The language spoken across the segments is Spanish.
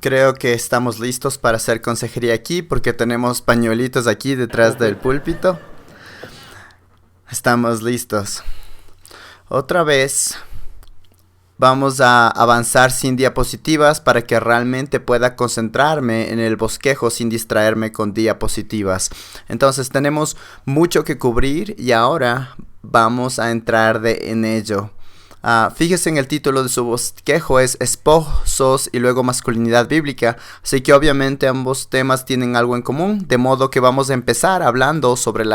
Creo que estamos listos para hacer consejería aquí porque tenemos pañuelitos aquí detrás del púlpito. Estamos listos. Otra vez vamos a avanzar sin diapositivas para que realmente pueda concentrarme en el bosquejo sin distraerme con diapositivas. Entonces tenemos mucho que cubrir y ahora vamos a entrar en ello. Fíjese en el título de su bosquejo, es esposos y luego masculinidad bíblica, así que obviamente ambos temas tienen algo en común, de modo que vamos a empezar hablando sobre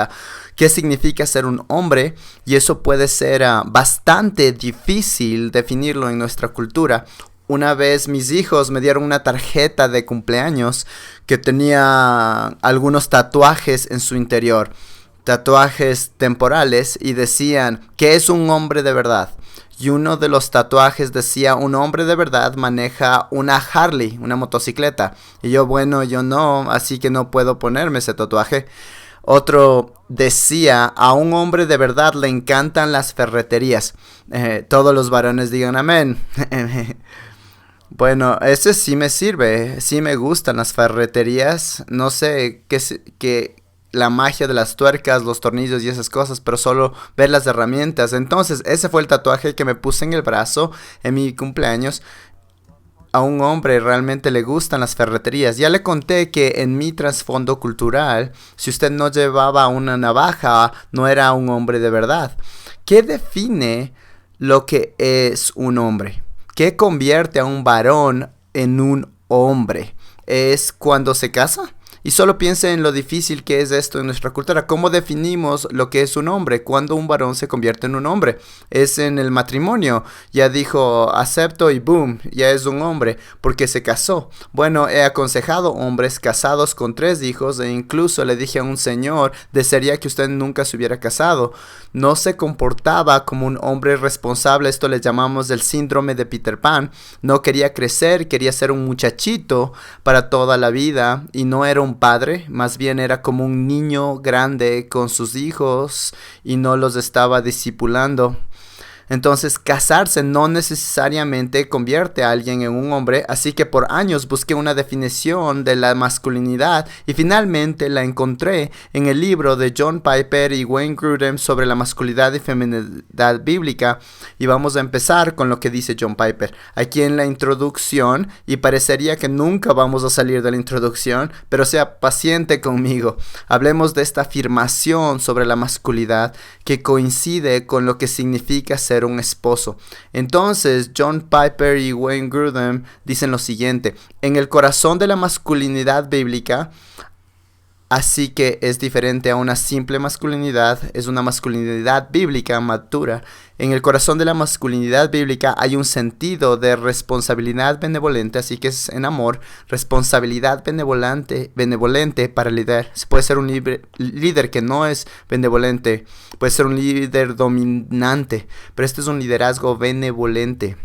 qué significa ser un hombre, y eso puede ser bastante difícil definirlo en nuestra cultura. Una vez mis hijos me dieron una tarjeta de cumpleaños que tenía algunos tatuajes en su interior, tatuajes temporales, y decían, ¿qué es un hombre de verdad? Y uno de los tatuajes decía, un hombre de verdad maneja una Harley, una motocicleta. Y yo no, así que no puedo ponerme ese tatuaje. Otro decía, a un hombre de verdad le encantan las ferreterías. Todos los varones digan amén. Bueno, ese sí me sirve, sí me gustan las ferreterías. No sé qué la magia de las tuercas, los tornillos y esas cosas, pero solo ver las herramientas. Entonces, ese fue el tatuaje que me puse en el brazo en mi cumpleaños. A un hombre realmente le gustan las ferreterías. Ya le conté que en mi trasfondo cultural, si usted no llevaba una navaja, no era un hombre de verdad. ¿Qué define lo que es un hombre? ¿Qué convierte a un varón en un hombre? ¿Es cuando se casa? Y solo piense en lo difícil que es esto en nuestra cultura. ¿Cómo definimos lo que es un hombre? ¿Cuándo un varón se convierte en un hombre? Es en el matrimonio. Ya dijo, acepto y boom, ya es un hombre porque se casó. Bueno, he aconsejado hombres casados con 3 hijos e incluso le dije a un señor, desearía que usted nunca se hubiera casado. No se comportaba como un hombre responsable. Esto le llamamos el síndrome de Peter Pan. No quería crecer, quería ser un muchachito para toda la vida y no era un padre, más bien era como un niño grande con sus hijos y no los estaba discipulando. Entonces, casarse no necesariamente convierte a alguien en un hombre, así que por años busqué una definición de la masculinidad y finalmente la encontré en el libro de John Piper y Wayne Grudem sobre la masculinidad y feminidad bíblica. Y vamos a empezar con lo que dice John Piper aquí en la introducción, y parecería que nunca vamos a salir de la introducción, pero sea paciente conmigo. Hablemos de esta afirmación sobre la masculinidad que coincide con lo que significa ser un esposo. Entonces, John Piper y Wayne Grudem dicen lo siguiente: en el corazón de la masculinidad bíblica, así que es diferente a una simple masculinidad, es una masculinidad bíblica madura. En el corazón de la masculinidad bíblica hay un sentido de responsabilidad benevolente, así que es en amor, responsabilidad benevolente para liderar. Se puede ser un líder que no es benevolente, puede ser un líder dominante, pero este es un liderazgo benevolente.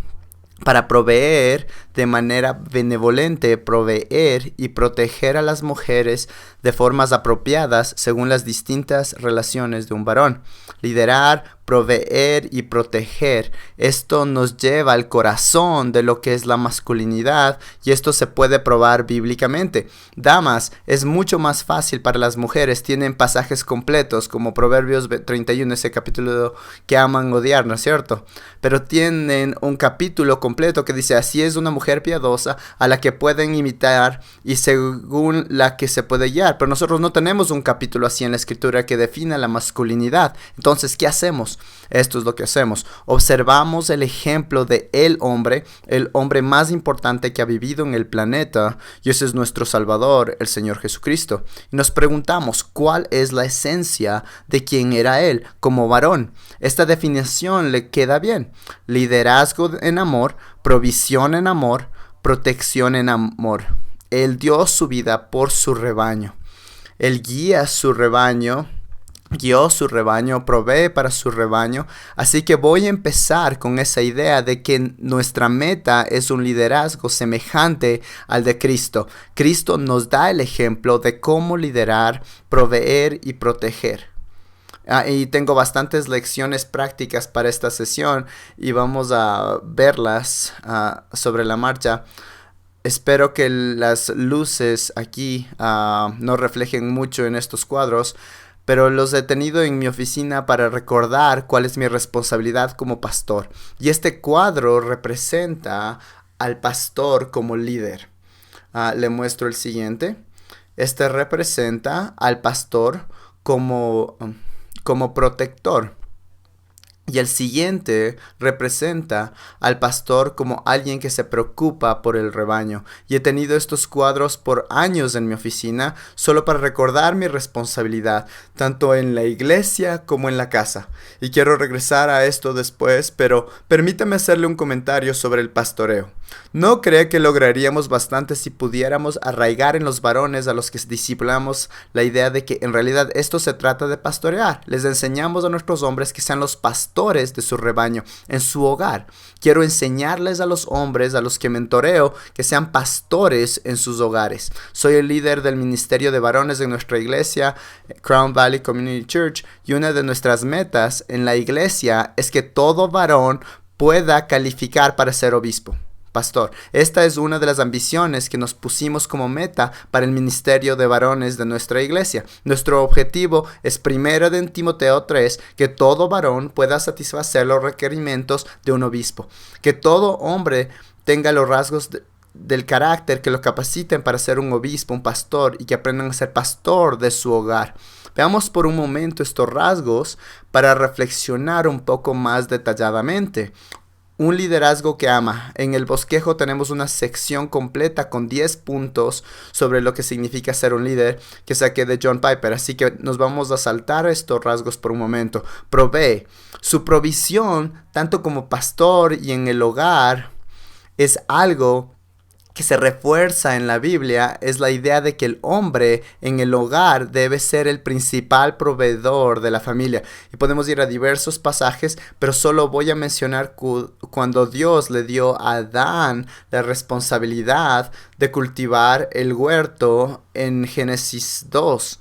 Para proveer de manera benevolente, proveer y proteger a las mujeres de formas apropiadas según las distintas relaciones de un varón. Liderar, proveer y proteger. Esto nos lleva al corazón de lo que es la masculinidad, y esto se puede probar bíblicamente. Damas, es mucho más fácil para las mujeres. Tienen pasajes completos como Proverbios 31, ese capítulo que aman odiar, ¿no es cierto? Pero tienen un capítulo completo que dice, así es una mujer piadosa a la que pueden imitar y según la que se puede guiar. Pero nosotros no tenemos un capítulo así en la escritura que defina la masculinidad. Entonces, ¿qué hacemos? Esto es lo que hacemos. Observamos el ejemplo de el hombre más importante que ha vivido en el planeta, y ese es nuestro Salvador, el Señor Jesucristo. Y nos preguntamos, ¿cuál es la esencia de quién era él como varón? Esta definición le queda bien. Liderazgo en amor, provisión en amor, protección en amor. Él dio su vida por su rebaño. Él guía su rebaño, guió su rebaño, provee para su rebaño. Así que voy a empezar con esa idea de que nuestra meta es un liderazgo semejante al de Cristo. Cristo nos da el ejemplo de cómo liderar, proveer y proteger. Y tengo bastantes lecciones prácticas para esta sesión y vamos a verlas sobre la marcha. Espero que las luces aquí no reflejen mucho en estos cuadros, pero los he tenido en mi oficina para recordar cuál es mi responsabilidad como pastor. Y este cuadro representa al pastor como líder. Le muestro el siguiente. Este representa al pastor como protector. Y el siguiente representa al pastor como alguien que se preocupa por el rebaño. Y he tenido estos cuadros por años en mi oficina solo para recordar mi responsabilidad, tanto en la iglesia como en la casa. Y quiero regresar a esto después, pero permítame hacerle un comentario sobre el pastoreo. ¿No cree que lograríamos bastante si pudiéramos arraigar en los varones a los que discipulamos la idea de que en realidad esto se trata de pastorear? Les enseñamos a nuestros hombres que sean los pastores de su rebaño en su hogar. Quiero enseñarles a los hombres a los que mentoreo que sean pastores en sus hogares. Soy el líder del ministerio de varones de nuestra iglesia, Crown Valley Community Church, y una de nuestras metas en la iglesia es que todo varón pueda calificar para ser obispo. Pastor, esta es una de las ambiciones que nos pusimos como meta para el ministerio de varones de nuestra iglesia. Nuestro objetivo es primero en Timoteo 3, que todo varón pueda satisfacer los requerimientos de un obispo, que todo hombre tenga los rasgos del carácter que lo capaciten para ser un obispo, un pastor, y que aprendan a ser pastor de su hogar. Veamos por un momento estos rasgos para reflexionar un poco más detalladamente. Un liderazgo que ama. En el bosquejo tenemos una sección completa con 10 puntos sobre lo que significa ser un líder que saqué de John Piper. Así que nos vamos a saltar estos rasgos por un momento. Provee. Su provisión, tanto como pastor y en el hogar, es algo que se refuerza en la Biblia. Es la idea de que el hombre en el hogar debe ser el principal proveedor de la familia. Y podemos ir a diversos pasajes, pero solo voy a mencionar cuando Dios le dio a Adán la responsabilidad de cultivar el huerto en Génesis 2.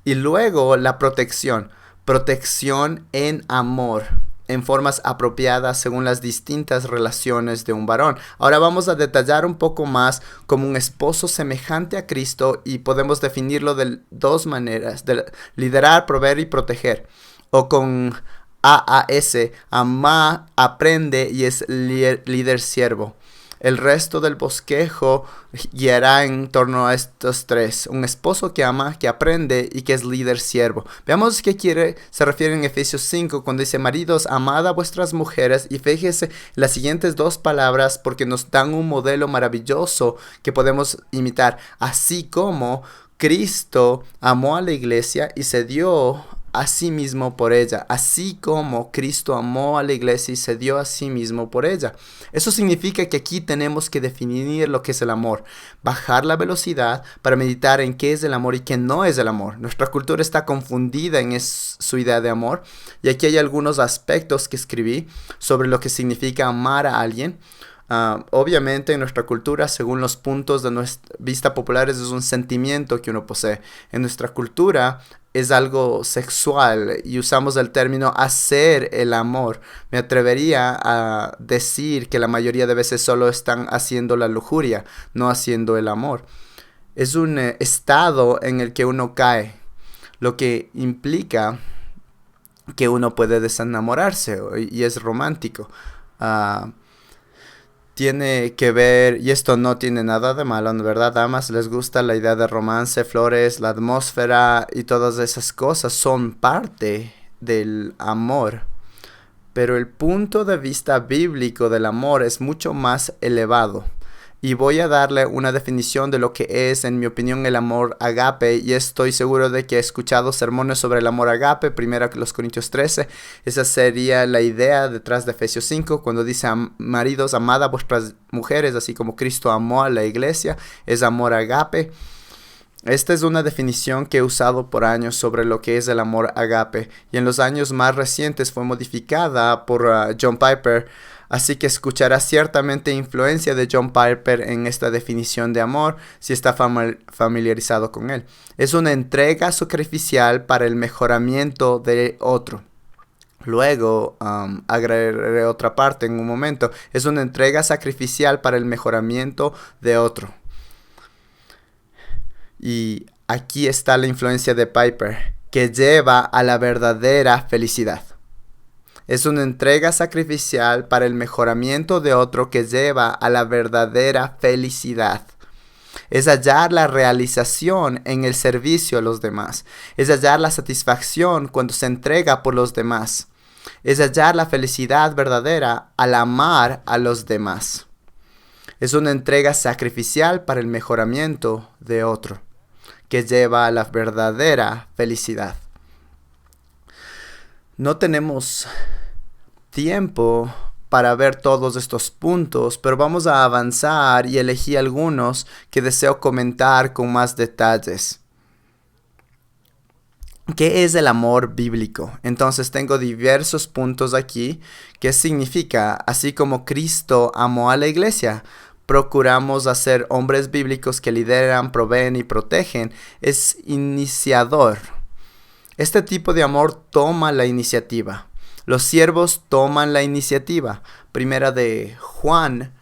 Y luego la protección. Protección en amor, en formas apropiadas según las distintas relaciones de un varón. Ahora vamos a detallar un poco más como un esposo semejante a Cristo, y podemos definirlo de dos maneras: de liderar, proveer y proteger. O con AAS, ama, aprende y es líder siervo. El resto del bosquejo guiará en torno a estos tres: un esposo que ama, que aprende y que es líder siervo. Veamos qué se refiere en Efesios 5 cuando dice: maridos, amad a vuestras mujeres. Y fíjese las siguientes dos palabras porque nos dan un modelo maravilloso que podemos imitar. Así como Cristo amó a la iglesia y se dio a sí mismo por ella. Así como Cristo amó a la iglesia y se dio a sí mismo por ella. Eso significa que aquí tenemos que definir lo que es el amor. Bajar la velocidad para meditar en qué es el amor y qué no es el amor. Nuestra cultura está confundida en su idea de amor. Y aquí hay algunos aspectos que escribí sobre lo que significa amar a alguien. Obviamente en nuestra cultura, según los puntos de nuestra vista populares, es un sentimiento que uno posee. En nuestra cultura es algo sexual y usamos el término hacer el amor. Me atrevería a decir que la mayoría de veces solo están haciendo la lujuria, no haciendo el amor. Es un estado en el que uno cae, lo que implica que uno puede desenamorarse y es romántico. Tiene que ver, y esto no tiene nada de malo, ¿no? ¿Verdad, damas? Les gusta la idea de romance, flores, la atmósfera y todas esas cosas son parte del amor. Pero el punto de vista bíblico del amor es mucho más elevado. Y voy a darle una definición de lo que es, en mi opinión, el amor agape. Y estoy seguro de que he escuchado sermones sobre el amor agape, primero que los Corintios 13. Esa sería la idea detrás de Efesios 5, cuando dice: maridos, amad a vuestras mujeres, así como Cristo amó a la iglesia. Es amor agape. Esta es una definición que he usado por años sobre lo que es el amor agape. Y en los años más recientes fue modificada por John Piper. Así que escuchará ciertamente influencia de John Piper en esta definición de amor si está familiarizado con él. Es una entrega sacrificial para el mejoramiento de otro. Luego, agregaré otra parte en un momento. Es una entrega sacrificial para el mejoramiento de otro. Y aquí está la influencia de Piper, que lleva a la verdadera felicidad. Es una entrega sacrificial para el mejoramiento de otro que lleva a la verdadera felicidad. Es hallar la realización en el servicio a los demás. Es hallar la satisfacción cuando se entrega por los demás. Es hallar la felicidad verdadera al amar a los demás. Es una entrega sacrificial para el mejoramiento de otro, que lleva a la verdadera felicidad. No tenemos tiempo para ver todos estos puntos, pero vamos a avanzar y elegí algunos que deseo comentar con más detalles. ¿Qué es el amor bíblico? Entonces tengo diversos puntos aquí. ¿Qué significa? Así como Cristo amó a la iglesia, procuramos hacer hombres bíblicos que lideran, proveen y protegen. Es iniciador. Este tipo de amor toma la iniciativa. Los siervos toman la iniciativa. Primera de Juan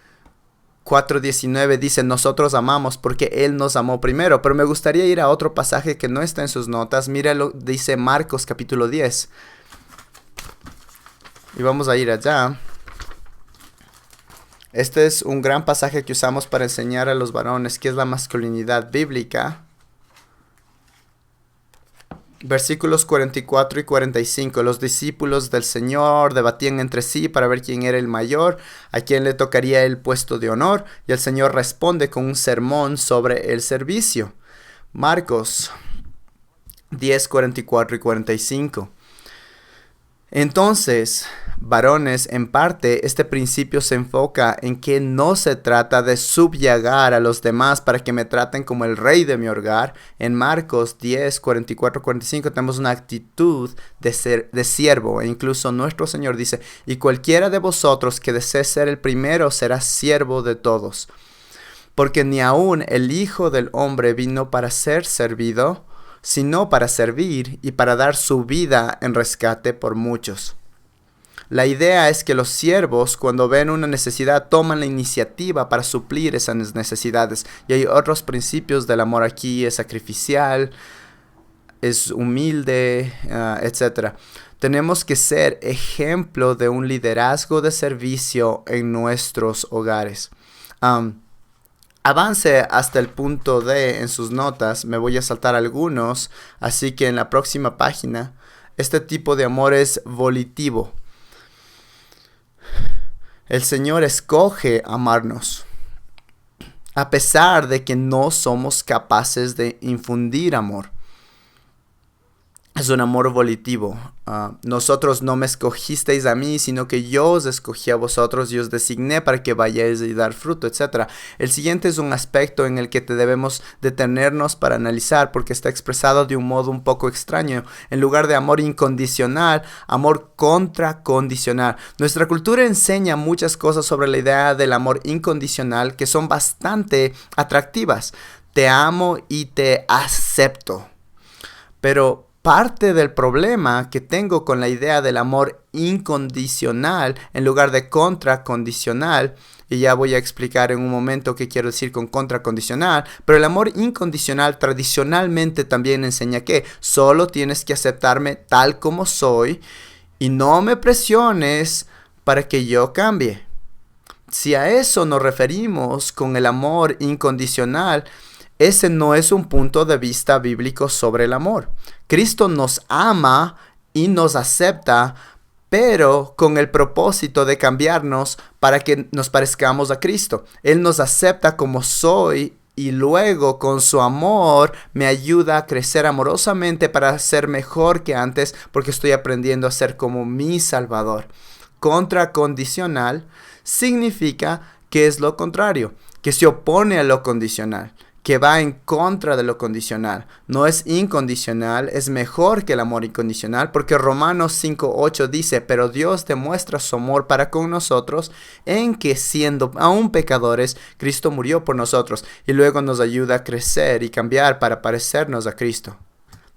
4:19 dice, nosotros amamos porque Él nos amó primero. Pero me gustaría ir a otro pasaje que no está en sus notas. Míralo, dice Marcos capítulo 10. Y vamos a ir allá. Este es un gran pasaje que usamos para enseñar a los varones qué es la masculinidad bíblica. Versículos 44 y 45. Los discípulos del Señor debatían entre sí para ver quién era el mayor, a quién le tocaría el puesto de honor, y el Señor responde con un sermón sobre el servicio. Marcos 10, 44 y 45. Entonces, varones, en parte este principio se enfoca en que no se trata de subyugar a los demás para que me traten como el rey de mi hogar. En Marcos 10, 44, 45 tenemos una actitud de siervo, e incluso nuestro Señor dice, y cualquiera de vosotros que desee ser el primero será siervo de todos. Porque ni aun el Hijo del Hombre vino para ser servido, sino para servir y para dar su vida en rescate por muchos. La idea es que los siervos, cuando ven una necesidad, toman la iniciativa para suplir esas necesidades. Y hay otros principios del amor aquí, es sacrificial, es humilde, etc. Tenemos que ser ejemplo de un liderazgo de servicio en nuestros hogares. Avance hasta el punto D en sus notas, me voy a saltar algunos, así que en la próxima página, este tipo de amor es volitivo. El Señor escoge amarnos, a pesar de que no somos capaces de infundir amor. Es un amor volitivo. Nosotros no me escogisteis a mí, sino que yo os escogí a vosotros y os designé para que vayáis y dar fruto, etc. El siguiente es un aspecto en el que debemos detenernos para analizar, porque está expresado de un modo un poco extraño. En lugar de amor incondicional, amor contracondicional. Nuestra cultura enseña muchas cosas sobre la idea del amor incondicional que son bastante atractivas. Te amo y te acepto. Pero parte del problema que tengo con la idea del amor incondicional en lugar de contracondicional, y ya voy a explicar en un momento qué quiero decir con contracondicional, pero el amor incondicional tradicionalmente también enseña que solo tienes que aceptarme tal como soy y no me presiones para que yo cambie. Si a eso nos referimos con el amor incondicional, ese no es un punto de vista bíblico sobre el amor. Cristo nos ama y nos acepta, pero con el propósito de cambiarnos para que nos parezcamos a Cristo. Él nos acepta como soy y luego con su amor me ayuda a crecer amorosamente para ser mejor que antes porque estoy aprendiendo a ser como mi Salvador. Contracondicional significa que es lo contrario, que se opone a lo condicional, que va en contra de lo condicional. No es incondicional, es mejor que el amor incondicional, porque Romanos 5:8 dice, pero Dios demuestra su amor para con nosotros en que siendo aún pecadores, Cristo murió por nosotros y luego nos ayuda a crecer y cambiar para parecernos a Cristo.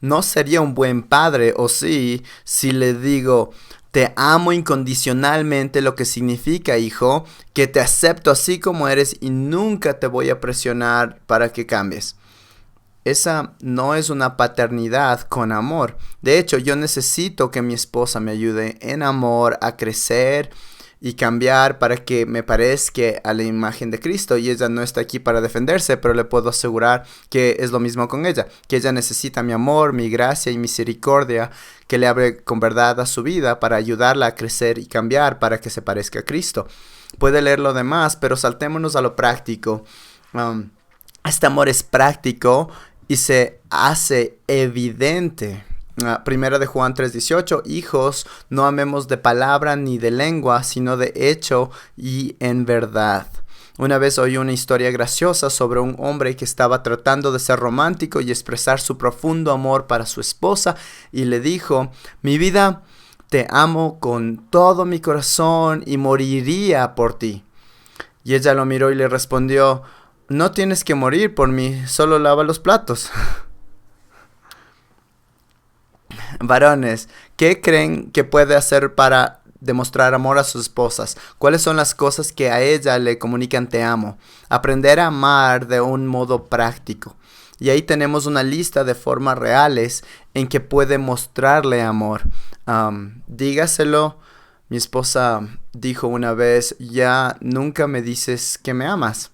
No sería un buen padre, o sí, si le digo, Te amo incondicionalmente, lo que significa, hijo, que te acepto así como eres y nunca te voy a presionar para que cambies. Esa no es una paternidad con amor. De hecho, yo necesito que mi esposa me ayude en amor a crecer y cambiar para que me parezca a la imagen de Cristo. Y ella no está aquí para defenderse, pero le puedo asegurar que es lo mismo con ella, que ella necesita mi amor, mi gracia y misericordia, que le abre con verdad a su vida para ayudarla a crecer y cambiar para que se parezca a Cristo. Puede leer lo demás, pero saltémonos a lo práctico. Este amor es práctico y se hace evidente. Primera de Juan 3:18, hijos, no amemos de palabra ni de lengua, sino de hecho y en verdad. Una vez oí una historia graciosa sobre un hombre que estaba tratando de ser romántico y expresar su profundo amor para su esposa y le dijo, mi vida, te amo con todo mi corazón y moriría por ti. Y ella lo miró y le respondió, no tienes que morir por mí, solo lava los platos. Varones, ¿qué creen que puede hacer para demostrar amor a sus esposas? ¿Cuáles son las cosas que a ella le comunican te amo? Aprender a amar de un modo práctico. Y ahí tenemos una lista de formas reales en que puede mostrarle amor. Dígaselo. Mi esposa dijo una vez, ya nunca me dices que me amas.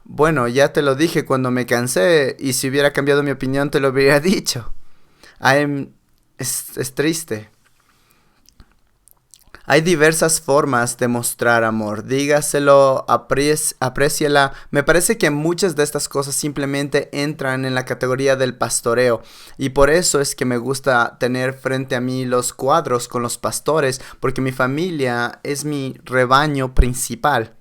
Bueno, ya te lo dije cuando me cansé y si hubiera cambiado mi opinión te lo hubiera dicho. Es triste. Hay diversas formas de mostrar amor. Dígaselo, apréciela. Me parece que muchas de estas cosas simplemente entran en la categoría del pastoreo. Y por eso es que me gusta tener frente a mí los cuadros con los pastores, porque mi familia es mi rebaño principal.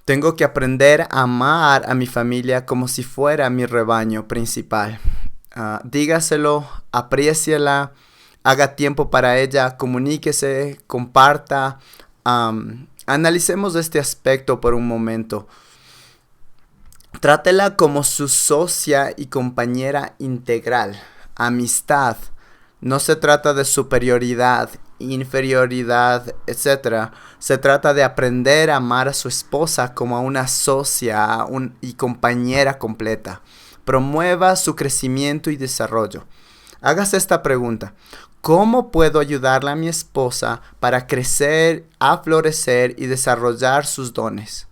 Tengo que aprender a amar a mi familia como si fuera mi rebaño principal. Dígaselo, apréciela, haga tiempo para ella, comuníquese, comparta. Analicemos este aspecto por un momento. Trátela como su socia y compañera integral. Amistad. No se trata de superioridad, inferioridad, etc. Se trata de aprender a amar a su esposa como a una socia y compañera completa. Promueva su crecimiento y desarrollo. Hágase esta pregunta. ¿Cómo puedo ayudarle a mi esposa para crecer, a florecer y desarrollar sus dones?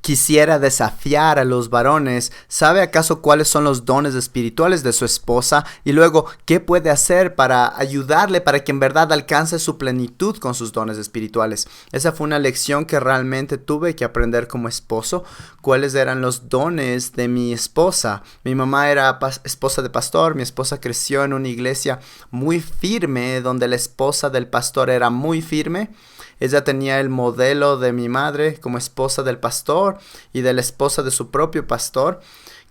Quisiera desafiar a los varones. ¿Sabe acaso cuáles son los dones espirituales de su esposa? Y luego, ¿qué puede hacer para ayudarle para que en verdad alcance su plenitud con sus dones espirituales? Esa fue una lección que realmente tuve que aprender como esposo. ¿Cuáles eran los dones de mi esposa? Mi mamá era esposa de pastor. Mi esposa creció en una iglesia muy firme, donde la esposa del pastor era muy firme. Ella tenía el modelo de mi madre como esposa del pastor y de la esposa de su propio pastor,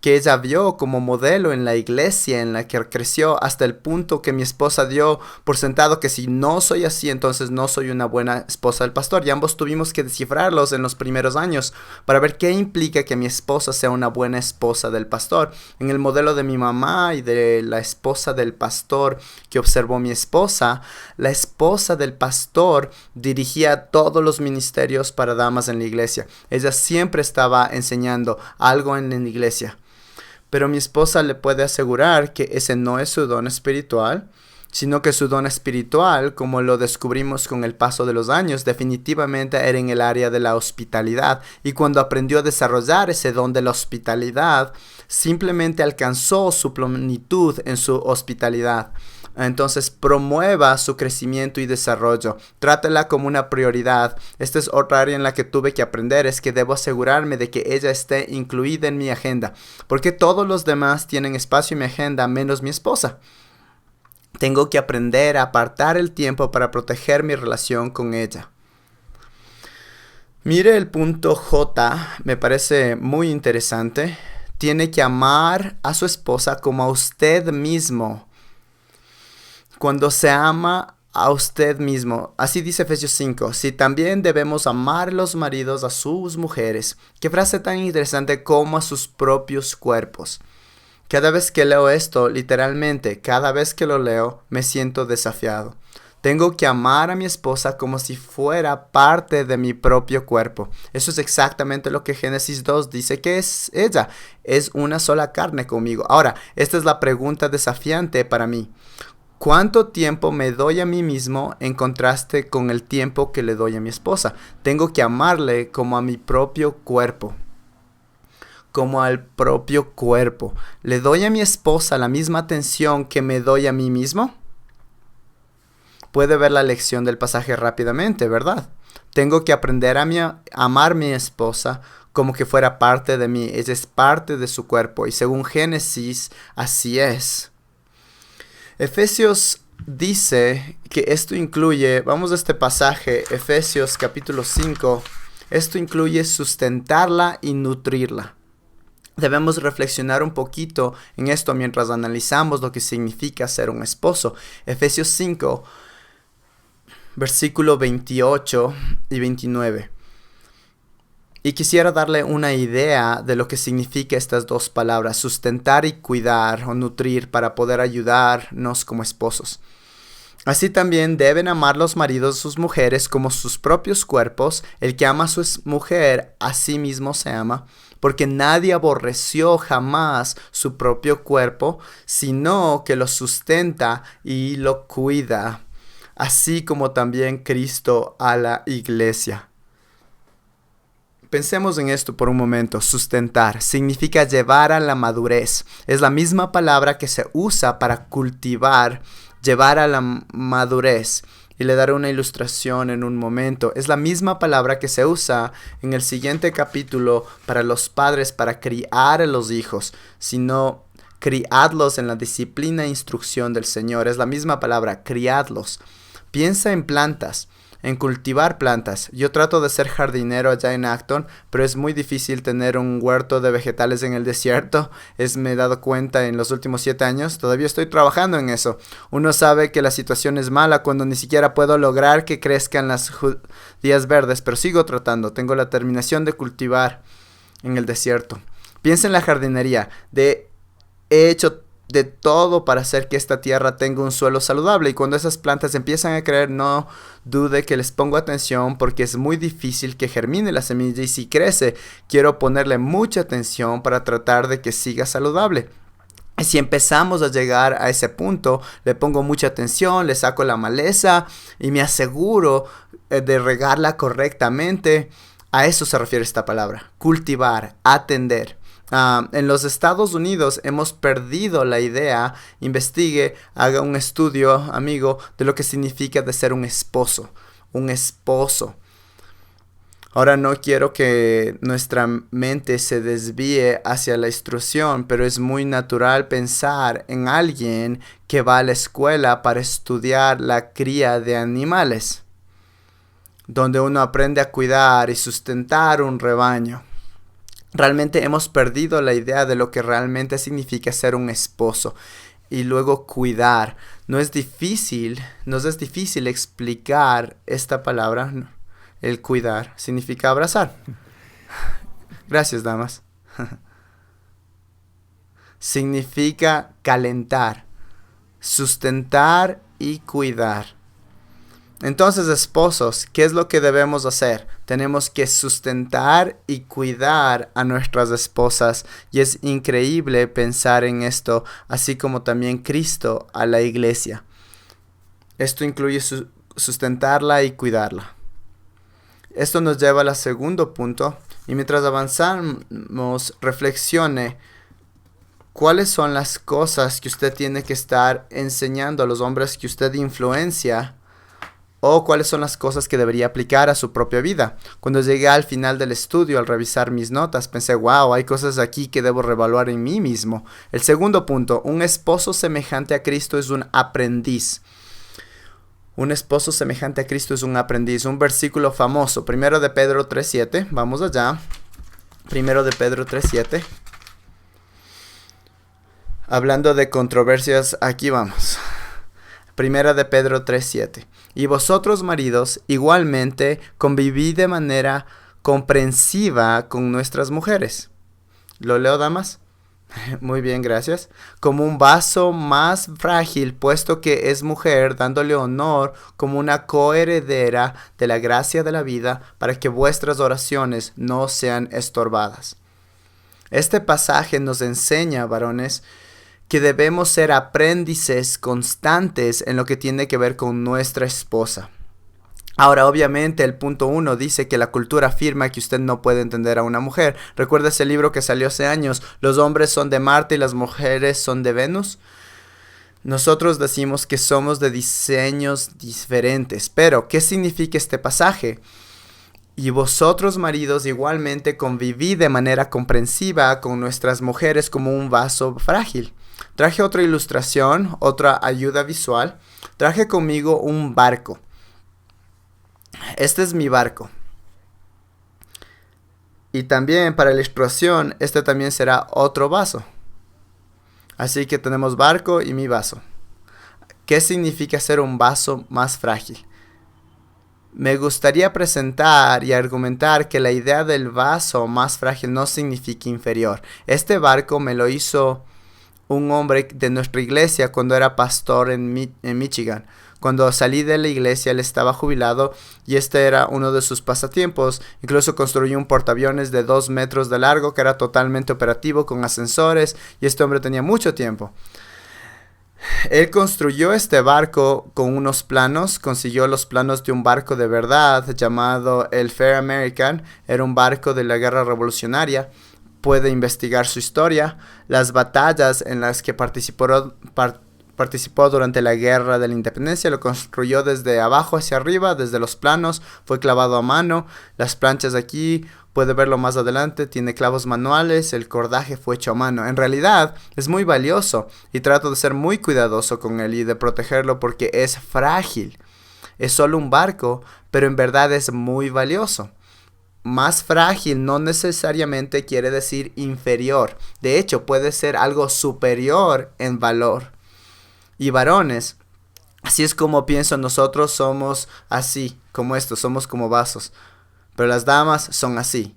que ella vio como modelo en la iglesia en la que creció, hasta el punto que mi esposa dio por sentado que si no soy así, entonces no soy una buena esposa del pastor. Y ambos tuvimos que descifrarlos en los primeros años para ver qué implica que mi esposa sea una buena esposa del pastor. En el modelo de mi mamá y de la esposa del pastor que observó mi esposa, la esposa del pastor dirigía todos los ministerios para damas en la iglesia. Ella siempre estaba enseñando algo en la iglesia. Pero mi esposa le puede asegurar que ese no es su don espiritual, sino que su don espiritual, como lo descubrimos con el paso de los años, definitivamente era en el área de la hospitalidad. Y cuando aprendió a desarrollar ese don de la hospitalidad, simplemente alcanzó su plenitud en su hospitalidad. Entonces promueva su crecimiento y desarrollo. Trátela como una prioridad. Esta es otra área en la que tuve que aprender. Es que debo asegurarme de que ella esté incluida en mi agenda. Porque todos los demás tienen espacio en mi agenda menos mi esposa. Tengo que aprender a apartar el tiempo para proteger mi relación con ella. Mire el punto J. Me parece muy interesante. Tiene que amar a su esposa como a usted mismo. Cuando se ama a usted mismo, así dice Efesios 5, si también debemos amar los maridos a sus mujeres. Qué frase tan interesante, como a sus propios cuerpos. Cada vez que leo esto, literalmente, cada vez que lo leo, me siento desafiado. Tengo que amar a mi esposa como si fuera parte de mi propio cuerpo. Eso es exactamente lo que Génesis 2 dice que es ella. Es una sola carne conmigo. Ahora, esta es la pregunta desafiante para mí. ¿Cuánto tiempo me doy a mí mismo en contraste con el tiempo que le doy a mi esposa? Tengo que amarle como a mi propio cuerpo. Como al propio cuerpo. ¿Le doy a mi esposa la misma atención que me doy a mí mismo? Puede ver la lección del pasaje rápidamente, ¿verdad? Tengo que aprender a amar a mi esposa como que fuera parte de mí. Ella es parte de su cuerpo. Y según Génesis, así es. Efesios dice que esto incluye, vamos a este pasaje, Efesios capítulo 5, esto incluye sustentarla y nutrirla. Debemos reflexionar un poquito en esto mientras analizamos lo que significa ser un esposo. Efesios 5, versículo 28 y 29. Y quisiera darle una idea de lo que significa estas dos palabras, sustentar y cuidar o nutrir para poder ayudarnos como esposos. Así también deben amar los maridos a sus mujeres como sus propios cuerpos. El que ama a su mujer, a sí mismo se ama, porque nadie aborreció jamás su propio cuerpo, sino que lo sustenta y lo cuida, así como también Cristo a la iglesia. Pensemos en esto por un momento. Sustentar significa llevar a la madurez. Es la misma palabra que se usa para cultivar, llevar a la madurez. Y le daré una ilustración en un momento. Es la misma palabra que se usa en el siguiente capítulo para los padres para criar a los hijos, sino criadlos en la disciplina e instrucción del Señor. Es la misma palabra, criadlos. Piensa en plantas. En cultivar plantas. Yo trato de ser jardinero allá en Acton, pero es muy difícil tener un huerto de vegetales en el desierto. Me he dado cuenta en los últimos 7 años. Todavía estoy trabajando en eso. Uno sabe que la situación es mala cuando ni siquiera puedo lograr que crezcan las judías verdes, pero sigo tratando. Tengo la determinación de cultivar en el desierto. Piensa en la jardinería. He hecho de todo para hacer que esta tierra tenga un suelo saludable, y cuando esas plantas empiezan a crecer, no dude que les pongo atención, porque es muy difícil que germine la semilla, y si crece quiero ponerle mucha atención para tratar de que siga saludable. Y si empezamos a llegar a ese punto, le pongo mucha atención, le saco la maleza y me aseguro de regarla correctamente. A eso se refiere esta palabra: cultivar, atender. En los Estados Unidos hemos perdido la idea. Investigue, haga un estudio, amigo, de lo que significa de ser un esposo. Un esposo. Ahora no quiero que nuestra mente se desvíe hacia la instrucción, pero es muy natural pensar en alguien que va a la escuela para estudiar la cría de animales, donde uno aprende a cuidar y sustentar un rebaño. Realmente hemos perdido la idea de lo que realmente significa ser un esposo. Y luego cuidar. Nos es difícil explicar esta palabra. El cuidar significa abrazar. Gracias, damas. Significa calentar, sustentar y cuidar. Entonces, esposos, ¿qué es lo que debemos hacer? Tenemos que sustentar y cuidar a nuestras esposas. Y es increíble pensar en esto, así como también Cristo a la iglesia. Esto incluye sustentarla y cuidarla. Esto nos lleva al segundo punto. Y mientras avanzamos, reflexione cuáles son las cosas que usted tiene que estar enseñando a los hombres que usted influencia, o cuáles son las cosas que debería aplicar a su propia vida. Cuando llegué al final del estudio, al revisar mis notas, pensé, wow, hay cosas aquí que debo reevaluar en mí mismo. El segundo punto: un esposo semejante a Cristo es un aprendiz. Un esposo semejante a Cristo es un aprendiz. Un versículo famoso, 1 de Pedro 3:7. Vamos allá. 1 de Pedro 3:7. Hablando de controversias, aquí vamos. 1 de Pedro 3:7. Y vosotros, maridos, igualmente convivid de manera comprensiva con nuestras mujeres. ¿Lo leo, damas? Muy bien, gracias. Como un vaso más frágil, puesto que es mujer, dándole honor como una coheredera de la gracia de la vida, para que vuestras oraciones no sean estorbadas. Este pasaje nos enseña, varones, que debemos ser aprendices constantes en lo que tiene que ver con nuestra esposa. Ahora, obviamente, el punto 1 dice que la cultura afirma que usted no puede entender a una mujer. ¿Recuerda ese libro que salió hace años? Los hombres son de Marte y las mujeres son de Venus. Nosotros decimos que somos de diseños diferentes. Pero, ¿qué significa este pasaje? Y vosotros, maridos, igualmente convivid de manera comprensiva con nuestras mujeres como un vaso frágil. Traje otra ilustración, otra ayuda visual. Traje conmigo un barco. Este es mi barco. Y también para la ilustración, este también será otro vaso. Así que tenemos barco y mi vaso. ¿Qué significa ser un vaso más frágil? Me gustaría presentar y argumentar que la idea del vaso más frágil no significa inferior. Este barco me lo hizo un hombre de nuestra iglesia cuando era pastor en Michigan. Cuando salí de la iglesia, él estaba jubilado y este era uno de sus pasatiempos. Incluso construyó un portaaviones de 2 metros de largo que era totalmente operativo con ascensores y este hombre tenía mucho tiempo. Él construyó este barco con unos planos, consiguió los planos de un barco de verdad llamado el Fair American. Era un barco de la guerra revolucionaria. Puede investigar su historia, las batallas en las que participó durante la guerra de la independencia. Lo construyó desde abajo hacia arriba, desde los planos, fue clavado a mano. Las planchas aquí, puede verlo más adelante, tiene clavos manuales, el cordaje fue hecho a mano. En realidad es muy valioso y trato de ser muy cuidadoso con él y de protegerlo porque es frágil. Es solo un barco, pero en verdad es muy valioso. Más frágil no necesariamente quiere decir inferior. De hecho, puede ser algo superior en valor. Y varones, así es como pienso, nosotros somos así, como estos, somos como vasos. Pero las damas son así.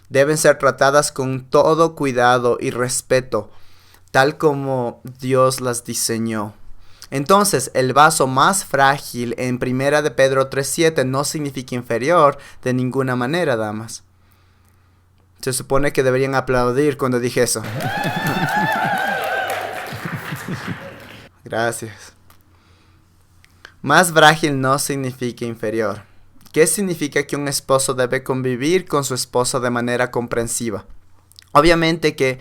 Deben ser tratadas con todo cuidado y respeto, tal como Dios las diseñó. Entonces, el vaso más frágil en 1 de Pedro 3:7 no significa inferior de ninguna manera, damas. Se supone que deberían aplaudir cuando dije eso. Gracias. Más frágil no significa inferior. ¿Qué significa que un esposo debe convivir con su esposa de manera comprensiva? Obviamente que...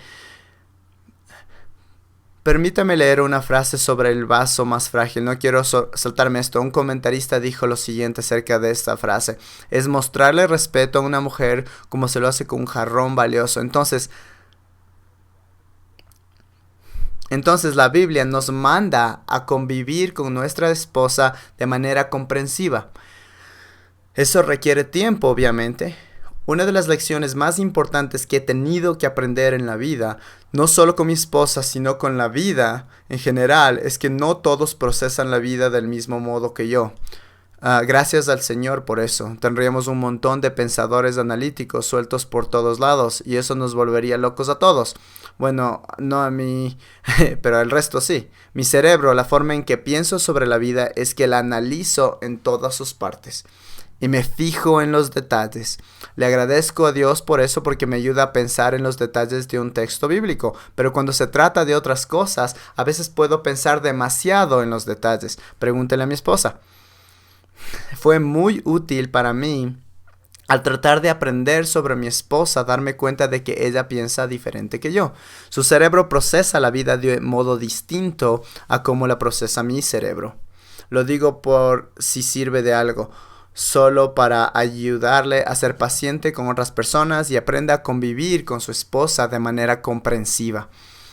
Permítame leer una frase sobre el vaso más frágil. No quiero saltarme esto. Un comentarista dijo lo siguiente acerca de esta frase. Es mostrarle respeto a una mujer como se lo hace con un jarrón valioso. Entonces la Biblia nos manda a convivir con nuestra esposa de manera comprensiva. Eso requiere tiempo, obviamente. Una de las lecciones más importantes que he tenido que aprender en la vida, no solo con mi esposa, sino con la vida en general, es que no todos procesan la vida del mismo modo que yo. Gracias al Señor por eso. Tendríamos un montón de pensadores analíticos sueltos por todos lados y eso nos volvería locos a todos. Bueno, no a mí, pero al resto sí. Mi cerebro, la forma en que pienso sobre la vida es que la analizo en todas sus partes y me fijo en los detalles. Le agradezco a Dios por eso porque me ayuda a pensar en los detalles de un texto bíblico. Pero cuando se trata de otras cosas, a veces puedo pensar demasiado en los detalles. Pregúntele a mi esposa. Fue muy útil para mí al tratar de aprender sobre mi esposa, darme cuenta de que ella piensa diferente que yo. Su cerebro procesa la vida de modo distinto a como la procesa mi cerebro. Lo digo por si sirve de algo. Solo para ayudarle a ser paciente con otras personas y aprenda a convivir con su esposa de manera comprensiva.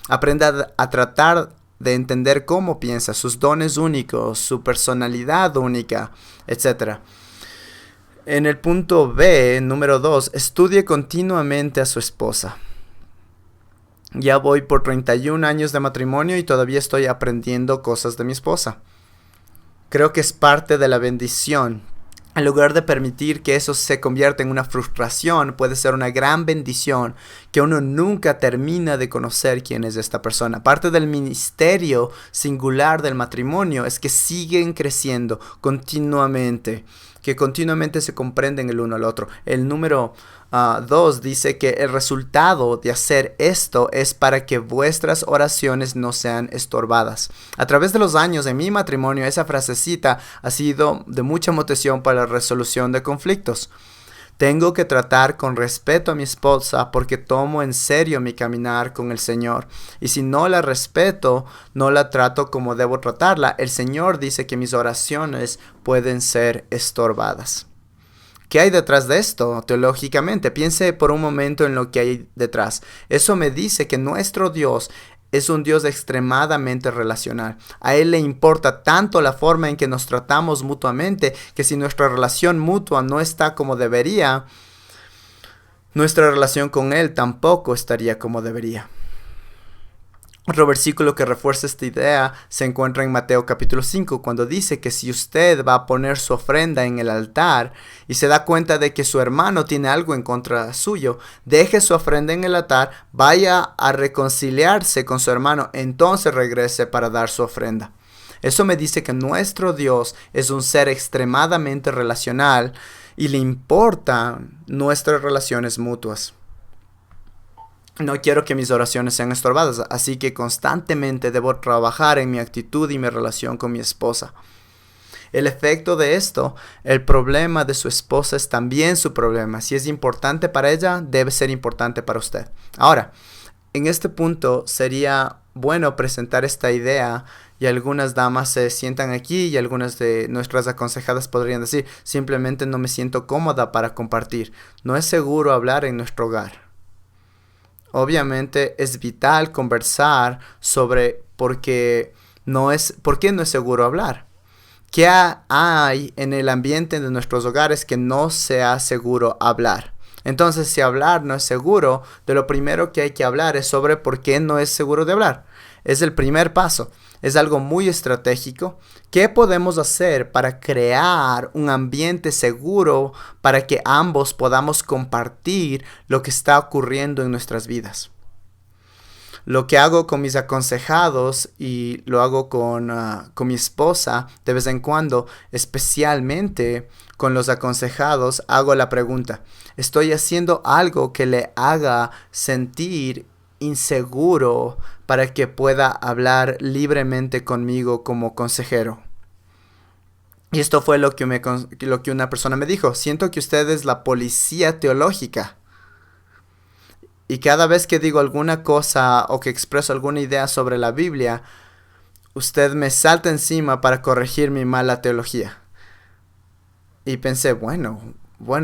Aprenda a tratar de entender cómo piensa, sus dones únicos, su personalidad única, etc. En el punto B, número 2, estudie continuamente a su esposa. Ya voy por 31 años de matrimonio y todavía estoy aprendiendo cosas de mi esposa. Creo que es parte de la bendición En lugar de permitir que eso se convierta en una frustración, puede ser una gran bendición que uno nunca termina de conocer quién es esta persona. Parte del ministerio singular del matrimonio es que siguen creciendo continuamente, que continuamente se comprenden el uno al otro. El número 2 dice que el resultado de hacer esto es para que vuestras oraciones no sean estorbadas. A través de los años en mi matrimonio, esa frasecita ha sido de mucha motivación para la resolución de conflictos. Tengo que tratar con respeto a mi esposa porque tomo en serio mi caminar con el Señor. Y si no la respeto, no la trato como debo tratarla, el Señor dice que mis oraciones pueden ser estorbadas. ¿Qué hay detrás de esto? Teológicamente, piense por un momento en lo que hay detrás. Eso me dice que nuestro Dios es un Dios extremadamente relacional. A Él le importa tanto la forma en que nos tratamos mutuamente que si nuestra relación mutua no está como debería, nuestra relación con Él tampoco estaría como debería. Otro versículo que refuerza esta idea se encuentra en Mateo capítulo 5, cuando dice que si usted va a poner su ofrenda en el altar y se da cuenta de que su hermano tiene algo en contra suyo, deje su ofrenda en el altar, vaya a reconciliarse con su hermano, entonces regrese para dar su ofrenda. Eso me dice que nuestro Dios es un ser extremadamente relacional y le importan nuestras relaciones mutuas. No quiero que mis oraciones sean estorbadas, así que constantemente debo trabajar en mi actitud y mi relación con mi esposa. El efecto de esto, el problema de su esposa es también su problema. Si es importante para ella, debe ser importante para usted. Ahora, en este punto sería bueno presentar esta idea y algunas damas se sientan aquí y algunas de nuestras aconsejadas podrían decir, simplemente no me siento cómoda para compartir. No es seguro hablar en nuestro hogar. Obviamente es vital conversar sobre por qué no es seguro hablar. ¿Qué hay en el ambiente de nuestros hogares que no sea seguro hablar? Entonces, si hablar no es seguro, de lo primero que hay que hablar es sobre por qué no es seguro de hablar. Es el primer paso. Es algo muy estratégico. ¿Qué podemos hacer para crear un ambiente seguro para que ambos podamos compartir lo que está ocurriendo en nuestras vidas? Lo que hago con mis aconsejados y lo hago con mi esposa de vez en cuando, especialmente con los aconsejados, hago la pregunta: ¿estoy haciendo algo que le haga sentir inseguro para que pueda hablar libremente conmigo como consejero? Y esto fue lo que una persona me dijo: siento que usted es la policía teológica. Y cada vez que digo alguna cosa o que expreso alguna idea sobre la Biblia, usted me salta encima para corregir mi mala teología. Y pensé, bueno,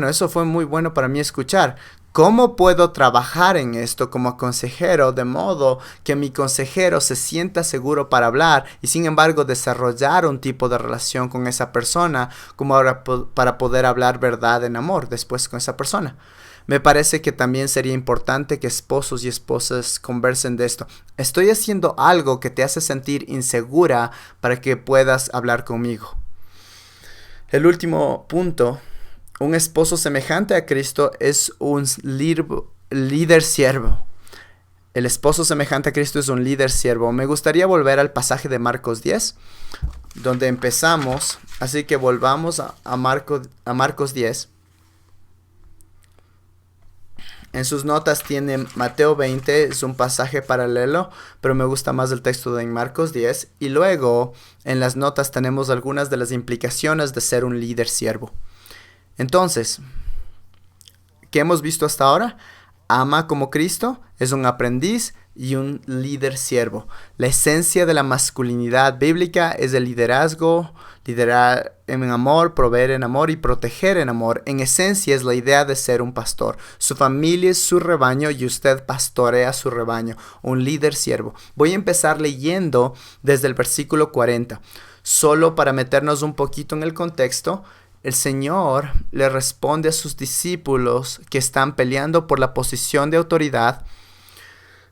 eso fue muy bueno para mí escuchar. ¿Cómo puedo trabajar en esto como consejero de modo que mi consejero se sienta seguro para hablar y sin embargo desarrollar un tipo de relación con esa persona como ahora para poder hablar verdad en amor después con esa persona? Me parece que también sería importante que esposos y esposas conversen de esto. ¿Estoy haciendo algo que te hace sentir insegura para que puedas hablar conmigo? El último punto: un esposo semejante a Cristo es un líder siervo. El esposo semejante a Cristo es un líder siervo. Me gustaría volver al pasaje de Marcos 10, donde empezamos. Así que volvamos a Marcos 10. En sus notas tiene Mateo 20, es un pasaje paralelo, pero me gusta más el texto de Marcos 10. Y luego en las notas tenemos algunas de las implicaciones de ser un líder siervo. Entonces, ¿qué hemos visto hasta ahora? Ama como Cristo, es un aprendiz y un líder siervo. La esencia de la masculinidad bíblica es el liderazgo, liderar en amor, proveer en amor y proteger en amor. En esencia es la idea de ser un pastor. Su familia es su rebaño y usted pastorea su rebaño. Un líder siervo. Voy a empezar leyendo desde el versículo 40. Solo para meternos un poquito en el contexto, el Señor le responde a sus discípulos que están peleando por la posición de autoridad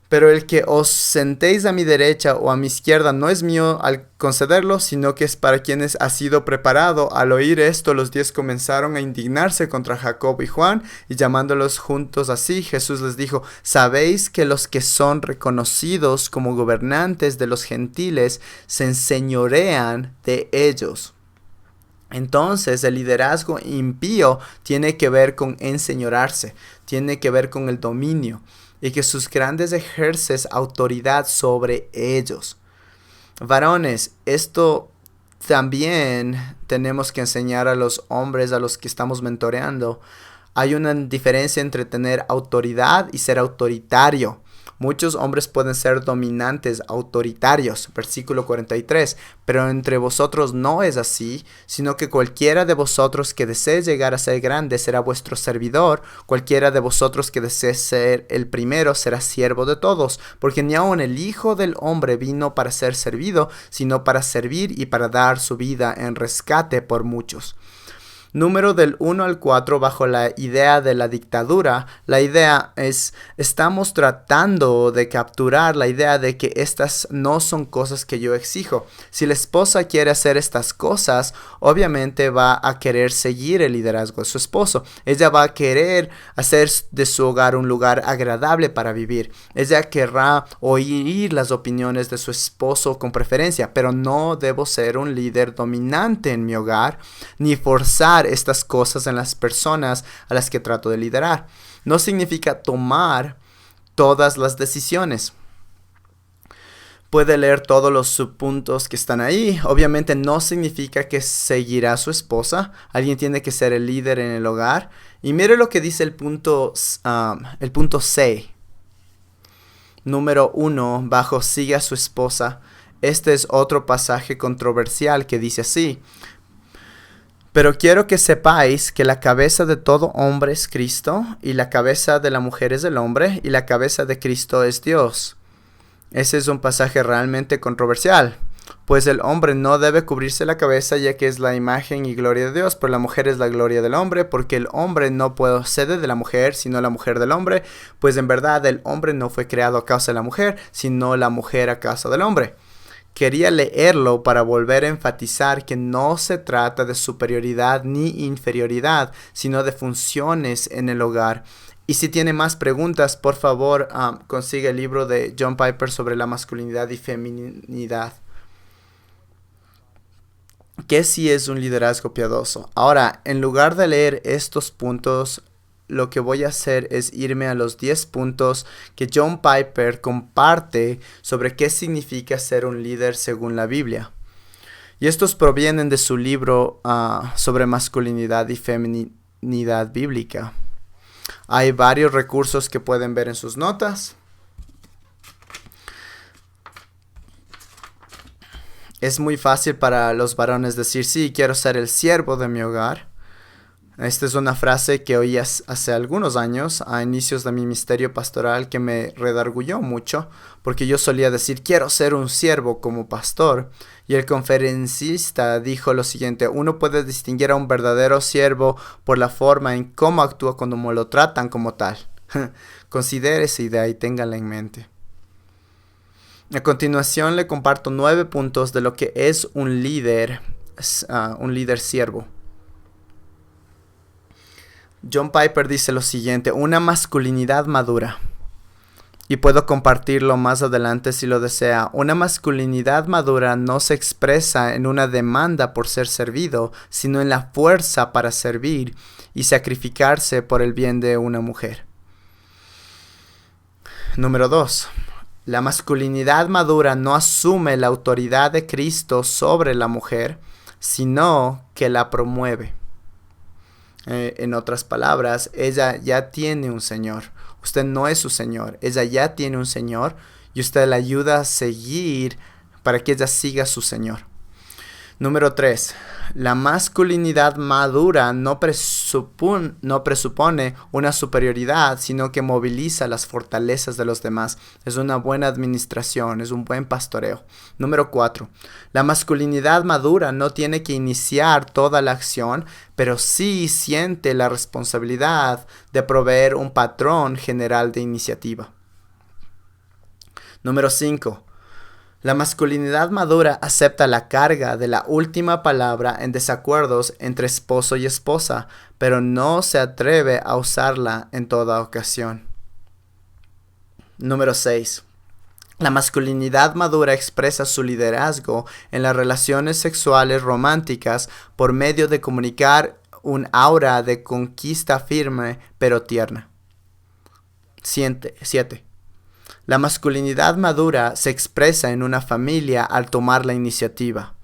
Pero el que os sentéis a mi derecha o a mi izquierda no es mío al concederlo, sino que es para quienes ha sido preparado. Al oír esto, los 10 comenzaron a indignarse contra Jacobo y Juan, y llamándolos juntos así, Jesús les dijo: ¿Sabéis que los que son reconocidos como gobernantes de los gentiles se enseñorean de ellos? Entonces, el liderazgo impío tiene que ver con enseñorarse, tiene que ver con el dominio, y que sus grandes ejerces autoridad sobre ellos. Varones, esto también tenemos que enseñar a los hombres a los que estamos mentoreando. Hay una diferencia entre tener autoridad y ser autoritario. Muchos hombres pueden ser dominantes, autoritarios, versículo 43, pero entre vosotros no es así, sino que cualquiera de vosotros que desee llegar a ser grande será vuestro servidor, cualquiera de vosotros que desee ser el primero será siervo de todos, porque ni aun el Hijo del Hombre vino para ser servido, sino para servir y para dar su vida en rescate por muchos. Número del 1 al 4 bajo la idea de la dictadura. La idea es, estamos tratando de capturar la idea de que estas no son cosas que yo exijo. Si la esposa quiere hacer estas cosas, obviamente va a querer seguir el liderazgo de su esposo. Ella va a querer hacer de su hogar un lugar agradable para vivir. Ella querrá oír las opiniones de su esposo con preferencia, pero no debo ser un líder dominante en mi hogar, ni forzar estas cosas en las personas a las que trato de liderar. No significa tomar todas las decisiones. Puede leer todos los subpuntos que están ahí. Obviamente no significa que seguirá a su esposa. Alguien tiene que ser el líder en el hogar. Y mire lo que dice el punto C. Número 1, bajo sigue a su esposa. Este es otro pasaje controversial que dice así: pero quiero que sepáis que la cabeza de todo hombre es Cristo, y la cabeza de la mujer es el hombre, y la cabeza de Cristo es Dios. Ese es un pasaje realmente controversial, pues el hombre no debe cubrirse la cabeza, ya que es la imagen y gloria de Dios, pero la mujer es la gloria del hombre, porque el hombre no procede de la mujer, sino la mujer del hombre, pues en verdad el hombre no fue creado a causa de la mujer, sino la mujer a causa del hombre. Quería leerlo para volver a enfatizar que no se trata de superioridad ni inferioridad, sino de funciones en el hogar. Y si tiene más preguntas, por favor, consigue el libro de John Piper sobre la masculinidad y feminidad. ¿Qué sí es un liderazgo piadoso? Ahora, en lugar de leer estos puntos, lo que voy a hacer es irme a los 10 puntos que John Piper comparte sobre qué significa ser un líder según la Biblia. Y estos provienen de su libro sobre masculinidad y feminidad bíblica. Hay varios recursos que pueden ver en sus notas. Es muy fácil para los varones decir: sí, quiero ser el siervo de mi hogar. Esta es una frase que oí hace algunos años, a inicios de mi ministerio pastoral, que me redargulló mucho, porque yo solía decir: quiero ser un siervo como pastor. Y el conferencista dijo lo siguiente: uno puede distinguir a un verdadero siervo por la forma en cómo actúa cuando lo tratan como tal. Considere esa idea y téngala en mente. A continuación le comparto 9 puntos de lo que es un líder siervo. John Piper dice lo siguiente: una masculinidad madura. Y puedo compartirlo más adelante si lo desea. Una masculinidad madura no se expresa en una demanda por ser servido, sino en la fuerza para servir y sacrificarse por el bien de una mujer. Número 2. La masculinidad madura no asume la autoridad de Cristo sobre la mujer, sino que la promueve. En otras palabras, ella ya tiene un Señor. Usted no es su Señor. Ella ya tiene un Señor y usted la ayuda a seguir para que ella siga a su Señor. Número 3. La masculinidad madura no presupone una superioridad, sino que moviliza las fortalezas de los demás. Es una buena administración, es un buen pastoreo. Número 4. La masculinidad madura no tiene que iniciar toda la acción, pero sí siente la responsabilidad de proveer un patrón general de iniciativa. Número 5. La masculinidad madura acepta la carga de la última palabra en desacuerdos entre esposo y esposa, pero no se atreve a usarla en toda ocasión. Número 6. La masculinidad madura expresa su liderazgo en las relaciones sexuales románticas por medio de comunicar un aura de conquista firme pero tierna. 7. La masculinidad madura se expresa en una familia al tomar la iniciativa.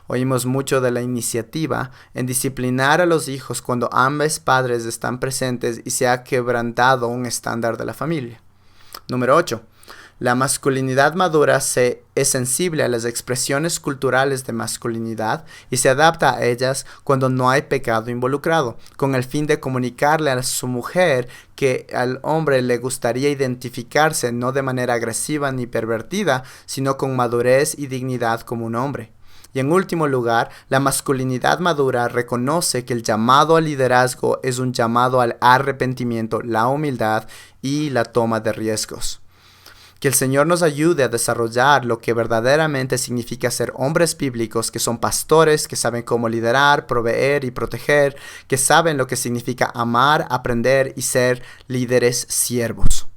Oímos mucho de la iniciativa en disciplinar a los hijos cuando ambos padres están presentes y se ha quebrantado un estándar de la familia. Número 8. La masculinidad madura es sensible a las expresiones culturales de masculinidad y se adapta a ellas cuando no hay pecado involucrado, con el fin de comunicarle a su mujer que al hombre le gustaría identificarse no de manera agresiva ni pervertida, sino con madurez y dignidad como un hombre. Y en último lugar, la masculinidad madura reconoce que el llamado al liderazgo es un llamado al arrepentimiento, la humildad y la toma de riesgos. Que el Señor nos ayude a desarrollar lo que verdaderamente significa ser hombres bíblicos, que son pastores, que saben cómo liderar, proveer y proteger, que saben lo que significa amar, aprender y ser líderes siervos.